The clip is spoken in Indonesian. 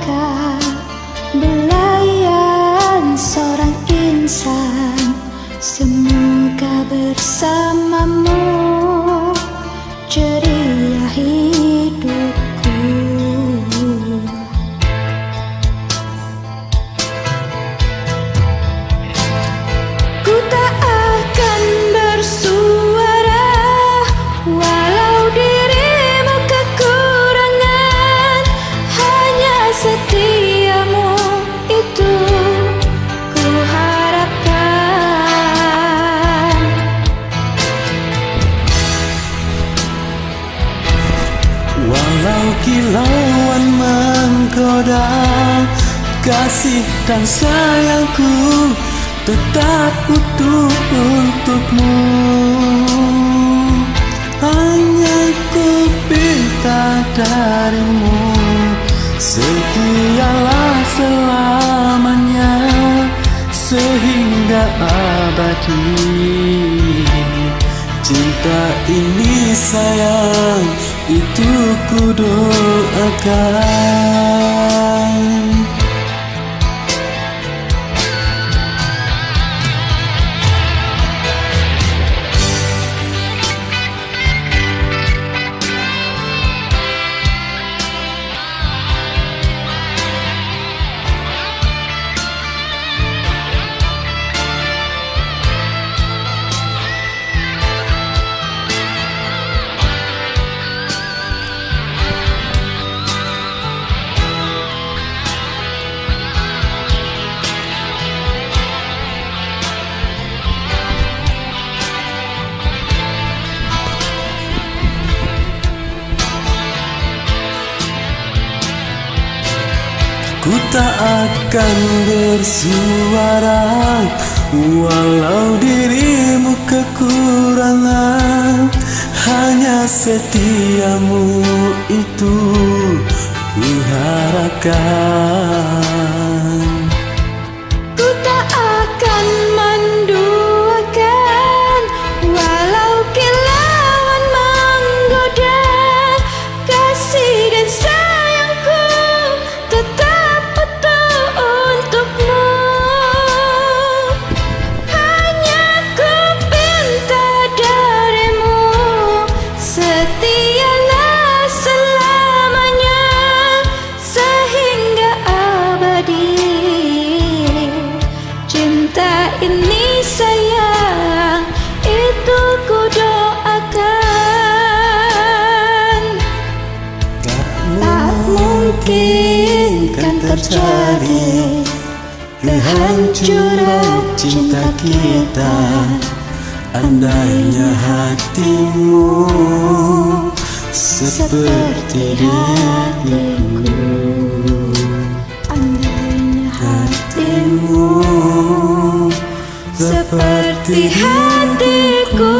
bagaikan belayan seorang insan. Semoga bersamamu ceria hidupku. Ku tak akan bersuara walau dirimu kekurangan. Hanya setiamu itu ku harapkan. Walau kilauan menggoda, kasih dan sayangku tetap utuh untukmu. Hanya ku pinta darimu, setialah selamanya sehingga abadi. Cinta ini sayang, itu ku doakan. Ku tak akan bersuara walau dirimu kekurangan. Hanya setiamu itu ku harapkan. Ku tak akan menduakan walau kilauan menggoda. Kasih dan sayangku tetap utuh untukmu. Hanya ku pinta darimu, setialah selamanya sehingga abadi. Cinta ini sayang, itu ku doakan. Tak mungkin kan terjadi kehancuran cinta kita Andainya hatimu seperti diriku. Andainya Hatimu seperti seperti hatiku.